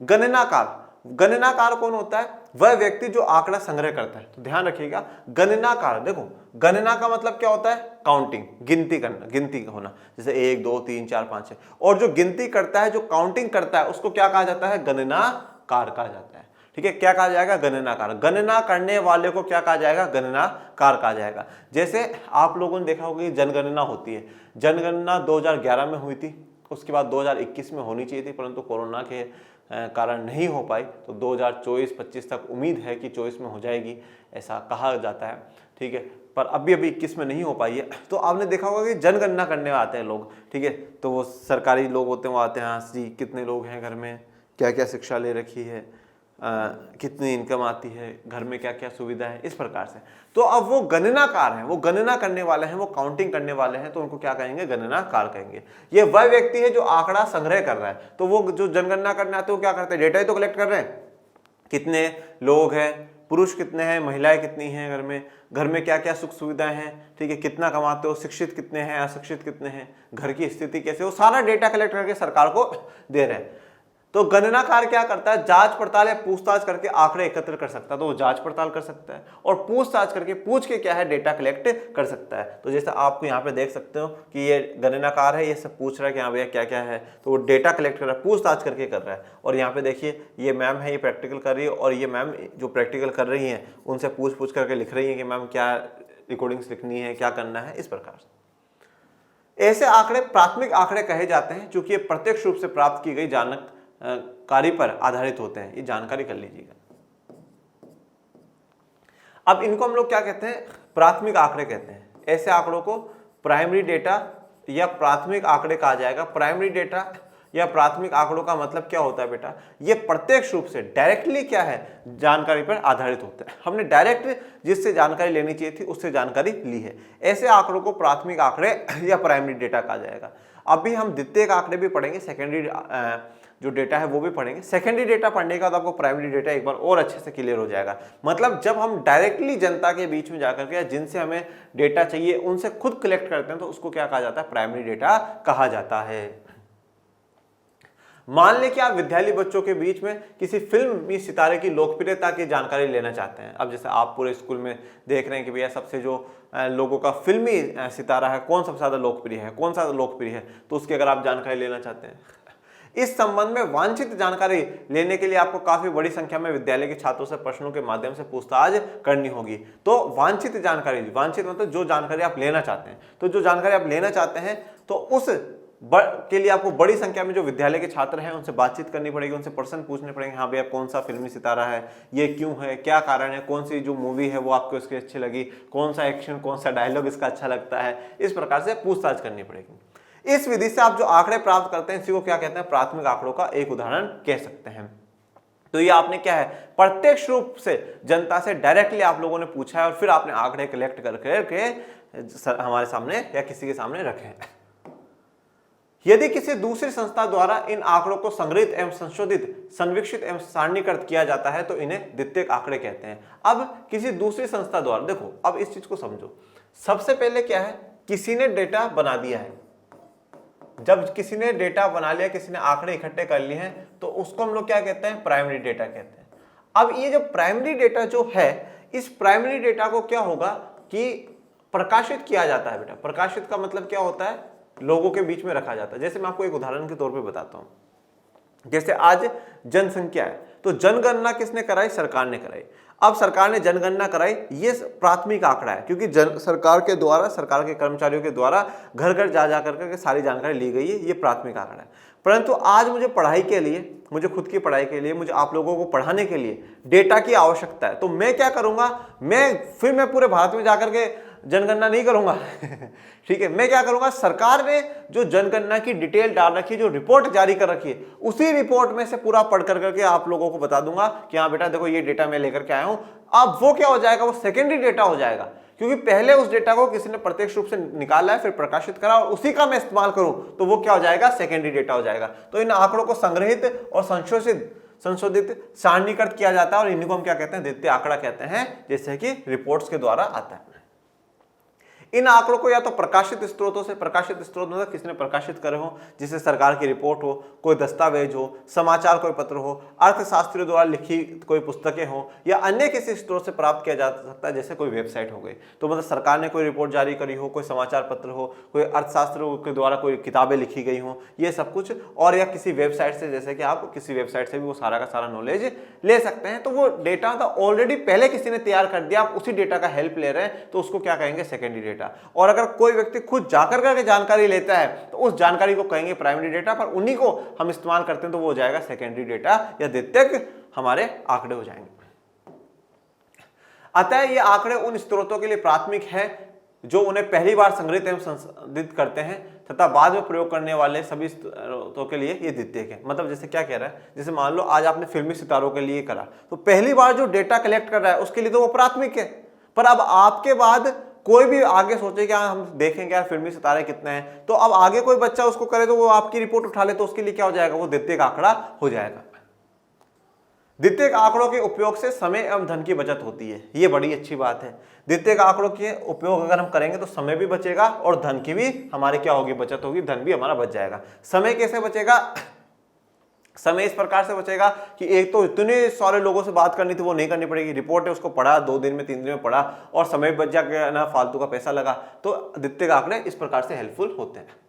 [SPEAKER 1] गणनाकार गणनाकार कौन होता है? वह व्यक्ति जो आंकड़ा संग्रह करता है। तो ध्यान रखिएगा, गणनाकार, देखो गणना का मतलब क्या होता है? काउंटिंग, गिनती करना, गिनती होना, जैसे 1 2 3 4 5 6। और जो गिनती करता है, जो काउंटिंग करता है, उसको क्या कहा जाता है? गणनाकार कहा जाता है। ठीक है, क्या कहा जाएगा? गणनाकार। गणना करने वाले को क्या कहा जाएगा? गणनाकार कहा जाएगा। जैसे आप लोगों ने देखा होगा कि जनगणना होती है, जनगणना 2011 में हुई थी, उसके बाद 2021 में होनी चाहिए थी, परंतु कोरोना के कारण नहीं हो पाई। तो 2024-25 तक उम्मीद है कि 24 में हो जाएगी, ऐसा कहा जाता है। ठीक है, पर अभी 21 में नहीं हो पाई है। तो आपने देखा होगा कि जनगणना करने आते हैं लोग, ठीक है, तो वो सरकारी लोग होते हैं, वो आते हैं, हाँ जी कितने लोग हैं घर में, क्या क्या शिक्षा ले रखी है, कितनी इनकम आती है, घर में क्या क्या सुविधा है, इस प्रकार से। तो अब वो गणनाकार हैं, वो गणना करने वाले हैं, वो काउंटिंग करने वाले हैं, तो उनको क्या कहेंगे? गणनाकार कहेंगे। ये वह व्यक्ति है जो आंकड़ा संग्रह कर रहा है। तो वो जो जनगणना करने आते हैं वो क्या करते हैं? डेटा ही तो कलेक्ट कर रहे हैं, कितने लोग हैं, पुरुष कितने हैं, महिलाएं कितनी हैं घर में क्या क्या सुख सुविधाएं हैं, ठीक है, कितना कमाते हो, शिक्षित कितने हैं, अशिक्षित कितने हैं, घर की स्थिति कैसे, वो सारा डेटा कलेक्ट करके सरकार को दे रहे हैं। तो गणनाकार क्या करता है? जांच पड़ताल या पूछताछ करके आंकड़े एकत्र कर सकता है, तो वो जांच पड़ताल कर सकता है, और पूछताछ करके पूछ के क्या है? डेटा कलेक्ट कर सकता है। तो जैसे आपको यहाँ पे देख सकते हो कि ये गणनाकार है, ये सब पूछ रहा है कि हाँ भैया क्या क्या है, तो वो डेटा कलेक्ट कर रहा है, पूछताछ करके कर रहा है। और यहाँ पे देखिए ये मैम है, ये प्रैक्टिकल कर रही है, और ये मैम जो प्रैक्टिकल कर रही है उनसे पूछ करके लिख रही है कि मैम क्या रिकॉर्डिंग्स लिखनी है, क्या करना है, इस प्रकार से। ऐसे आंकड़े प्राथमिक आंकड़े कहे जाते हैं, क्योंकि ये प्रत्यक्ष रूप से प्राप्त की गई जानकारी पर आधारित होते हैं। ये जानकारी कर लीजिएगा। अब इनको हम लोग क्या कहते हैं? प्राथमिक आंकड़े कहते हैं। ऐसे आंकड़ों को प्राइमरी डेटा या प्राथमिक आंकड़े कहा जाएगा। प्राइमरी डेटा या प्राथमिक आंकड़ों का मतलब क्या होता है बेटा? ये प्रत्यक्ष रूप से डायरेक्टली क्या है? जानकारी पर आधारित होता है। हमने डायरेक्ट जिससे जानकारी लेनी चाहिए थी उससे जानकारी ली है। ऐसे आंकड़ों को प्राथमिक आंकड़े या प्राइमरी डेटा कहा जाएगा। अभी हम द्वितीयक आंकड़े भी पढ़ेंगे, सेकेंडरी जो डेटा है वो भी पढ़ेंगे। सेकेंडरी डेटा पढ़ने के बाद आपको प्राइमरी डेटा एक बार और अच्छे से क्लियर हो जाएगा। मतलब जब हम डायरेक्टली जनता के बीच में जाकर के, जिनसे हमें डेटा चाहिए उनसे खुद कलेक्ट करते हैं, तो उसको क्या कहा जाता है? प्राइमरी डेटा कहा जाता है। मान लें कि आप विद्यालय बच्चों के बीच में किसी फिल्मी सितारे की लोकप्रियता की जानकारी लेना चाहते हैं। अब जैसे आप पूरे स्कूल में देख रहे हैं कि भैया सबसे जो लोगों का फिल्मी सितारा है, कौन सबसे ज्यादा लोकप्रिय है, कौन सा लोकप्रिय है, तो उसकी अगर आप जानकारी लेना चाहते हैं, इस संबंध में वांछित जानकारी लेने के लिए आपको काफी बड़ी संख्या में विद्यालय के छात्रों से प्रश्नों के माध्यम से पूछताछ करनी होगी। तो वांछित जानकारी, वांछित मतलब जो जानकारी आप लेना चाहते हैं, तो जो जानकारी आप लेना चाहते हैं तो उस के लिए आपको बड़ी संख्या में जो विद्यालय के छात्र हैं उनसे बातचीत करनी पड़ेगी, उनसे प्रश्न पूछने पड़ेंगे। हाँ भैया कौन सा फिल्मी सितारा है, ये क्यों है, क्या कारण है, कौन सी जो मूवी है वो आपको इसकी अच्छी लगी, कौन सा एक्शन, कौन सा डायलॉग इसका अच्छा लगता है, इस प्रकार से पूछताछ करनी पड़ेगी। इस विधि से आप जो आंकड़े प्राप्त करते हैं इसी को क्या कहते हैं? प्राथमिक आंकड़ों का एक उदाहरण कह सकते हैं। तो ये आपने क्या है? प्रत्यक्ष रूप से जनता से डायरेक्टली आप लोगों ने पूछा है और फिर आपने आंकड़े कलेक्ट करके हमारे सामने या किसी के सामने रखे हैं। यदि किसी दूसरी संस्था द्वारा इन आंकड़ों को संग्रहित एवं संशोधित, संरक्षित एवं सारणीकृत किया जाता है तो इन्हें द्वितीयक आंकड़े कहते हैं। अब किसी दूसरी संस्था द्वारा, देखो अब इस चीज को समझो। सबसे पहले क्या है? किसी ने डेटा बना दिया है। जब किसी ने डेटा बना लिया, किसी ने आंकड़े इकट्ठे कर लिए हैं, तो उसको हम लोग क्या कहते हैं? प्राइमरी डेटा कहते हैं। अब ये जो प्राइमरी डेटा जो है, इस प्राइमरी डेटा को क्या होगा कि प्रकाशित किया जाता है बेटा। प्रकाशित का मतलब क्या होता है? लोगों के बीच में रखा जाता है। जैसे मैं आपको एक उदाहरण के तौर पे बताता हूं। जैसे आज जनसंख्या है, तो जनगणना किसने कराई? सरकार ने कराई। अब सरकार ने जनगणना कराई, ये प्राथमिक आंकड़ा है, क्योंकि सरकार के द्वारा, सरकार के कर्मचारियों के द्वारा घर घर जा करके सारी जानकारी ली गई है। ये प्राथमिक आंकड़ा है। परंतु आज मुझे पढ़ाई के लिए, मुझे खुद की पढ़ाई के लिए, मुझे आप लोगों को पढ़ाने के लिए डेटा की आवश्यकता है। तो मैं क्या करूंगा? मैं पूरे भारत में जाकर के जनगणना नहीं करूंगा ठीक है, मैं क्या करूंगा? सरकार ने जो जनगणना की डिटेल डाल रखी है, जो रिपोर्ट जारी कर रखी है, उसी रिपोर्ट में से पूरा पढ़ करके आप लोगों को बता दूंगा कि हाँ बेटा देखो ये डेटा मैं लेकर के आया हूं। अब वो क्या हो जाएगा? वो सेकेंडरी डेटा हो जाएगा, क्योंकि पहले उस डेटा को किसी ने प्रत्यक्ष रूप से निकाला है, फिर प्रकाशित करा और उसी का मैं इस्तेमाल करूं, तो वो क्या हो जाएगा? सेकेंडरी डेटा हो जाएगा। तो इन आंकड़ों को संग्रहित और संशोधित, सारणीकृत किया जाता है और इन्हीं को हम क्या कहते हैं? द्वितीय आंकड़ा कहते हैं, जैसे कि रिपोर्ट्स के द्वारा आता है। इन आंकड़ों को या तो प्रकाशित स्त्रोतों से, प्रकाशित स्त्रोत मतलब किसी ने प्रकाशित करे हो, जिससे सरकार की रिपोर्ट हो, कोई दस्तावेज हो, समाचार कोई पत्र हो, अर्थशास्त्रियों द्वारा लिखी कोई पुस्तकें हो, या अन्य किसी स्त्रोत से प्राप्त किया जा सकता है, जैसे कोई वेबसाइट हो गई। तो मतलब सरकार ने कोई रिपोर्ट जारी करी हो, कोई समाचार पत्र हो, कोई अर्थशास्त्रियों के द्वारा कोई किताबें लिखी गई हो, ये सब कुछ, और या किसी वेबसाइट से, जैसे कि आप किसी वेबसाइट से भी वो सारा का सारा नॉलेज ले सकते हैं। तो वो डेटा तो ऑलरेडी पहले किसी ने तैयार कर दिया, आप उसी डेटा का हेल्प ले रहे हैं, तो उसको क्या कहेंगे, सेकेंडरी डेटा। और अगर कोई व्यक्ति खुद जाकर करके जानकारी लेता है तो उस जानकारी को कहेंगे प्राइमरी डेटा, पर उन्हीं को हम इस्तेमाल करते हैं तो वो हो जाएगा सेकेंडरी डेटा, या द्वितीयक हमारे आंकड़े हो जाएंगे। अतः ये आंकड़े उन स्रोतों के लिए प्राथमिक है जो उन्हें पहली बार संग्रहित एवं संसाधित करते हैं, तथा बाद में प्रयोग करने वाले सभी स्रोतों के लिए ये द्वितीयक है। मतलब जैसे क्या कह रहा है, जैसे मान लो आज आपने फिल्मी सितारों के लिए करा, तो पहली बार जो डेटा कलेक्ट कर रहा है उसके लिए तो वो प्राथमिक है, पर अब आपके बाद कोई भी आगे सोचे कि हम देखेंगे यार फिल्मी सितारे कितने हैं, तो अब आगे कोई बच्चा उसको करे तो वो आपकी रिपोर्ट उठा ले, तो उसके लिए क्या हो जाएगा, वो द्वितीयक आंकड़ा हो जाएगा। द्वितीयक आंकड़ों के उपयोग से समय एवं धन की बचत होती है, ये बड़ी अच्छी बात है। द्वितीयक आंकड़ों के उपयोग अगर हम करेंगे तो समय भी बचेगा और धन की भी हमारे क्या होगी, बचत होगी, धन भी हमारा बच जाएगा। समय कैसे बचेगा, समय इस प्रकार से बचेगा कि एक तो इतने सारे लोगों से बात करनी थी वो नहीं करनी पड़ेगी, रिपोर्ट है उसको पढ़ा 2 दिन में 3 दिन में पढ़ा और समय बच जाएगा, ना फालतू का पैसा लगा। तो द्वितीयक आंकड़े इस प्रकार से हेल्पफुल होते हैं।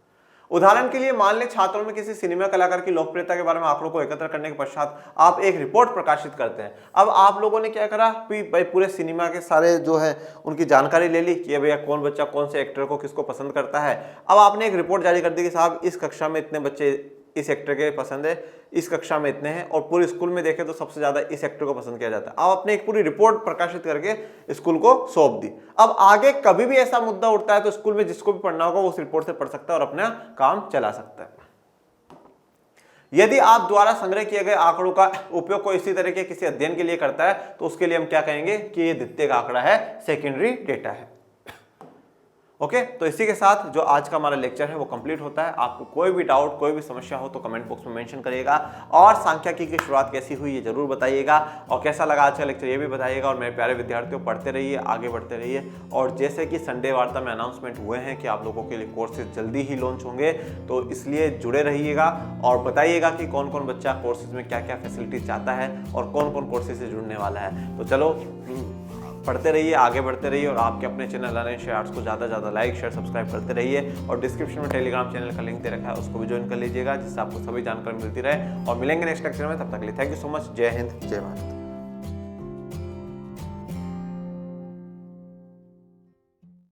[SPEAKER 1] उदाहरण के लिए मान लें छात्रों में किसी सिनेमा कलाकार की लोकप्रियता के बारे में आंकड़ों को एकत्र करने के पश्चात आप एक रिपोर्ट प्रकाशित करते हैं। अब आप लोगों ने क्या करा कि भाई पूरे सिनेमा के सारे जो है उनकी जानकारी ले ली कि भैया कौन बच्चा कौन से एक्टर को किसको पसंद करता है। अब आपने एक रिपोर्ट जारी कर दी कि साहब इस कक्षा में इतने बच्चे इस एक्टर के पसंद है, इस कक्षा में इतने हैं, और पूरे स्कूल में देखें तो सबसे ज्यादा इस एक्टर को पसंद किया जाता है। आप अपने एक पूरी रिपोर्ट प्रकाशित करके स्कूल को सौंप दी। अब आगे कभी भी ऐसा मुद्दा उठता है तो स्कूल में जिसको भी पढ़ना होगा वो उस रिपोर्ट से पढ़ सकता है और अपना काम चला सकता है। यदि आप द्वारा संग्रह किए गए आंकड़ों का उपयोग कोई इसी तरह के किसी अध्ययन के लिए करता है तो उसके लिए हम क्या कहेंगे कि ये द्वितीयक आंकड़ा है, सेकेंडरी डेटा है। ओके, तो इसी के साथ जो आज का हमारा लेक्चर है वो कंप्लीट होता है। आपको कोई भी डाउट कोई भी समस्या हो तो कमेंट बॉक्स में मेंशन करिएगा, और सांख्यिकी की शुरुआत कैसी हुई ये जरूर बताइएगा, और कैसा लगा आज का लेक्चर ये भी बताइएगा। और मेरे प्यारे विद्यार्थियों, पढ़ते रहिए, आगे बढ़ते रहिए, और जैसे कि संडे वार्ता में अनाउंसमेंट हुए हैं कि आप लोगों के लिए कोर्सेज जल्दी ही लॉन्च होंगे, तो इसलिए जुड़े रहिएगा और बताइएगा कि कौन कौन बच्चा कोर्सेज में क्या क्या फैसिलिटीज चाहता है और कौन कौन कोर्सेज से जुड़ने वाला है। तो चलो पढ़ते रहिए, आगे बढ़ते रहिए, और आपके अपने चैनल लर्निंग शेयर आर्ट्स को ज़्यादा से ज़्यादा लाइक शेयर सब्सक्राइब करते रहिए। और डिस्क्रिप्शन में टेलीग्राम चैनल का लिंक दे रखा है, उसको भी ज्वाइन कर लीजिएगा, जिससे आपको सभी जानकारी मिलती रहे। और मिलेंगे नेक्स्ट लेक्चर में, तब तक के लिए थैंक यू सो मच। जय हिंद, जय भारत।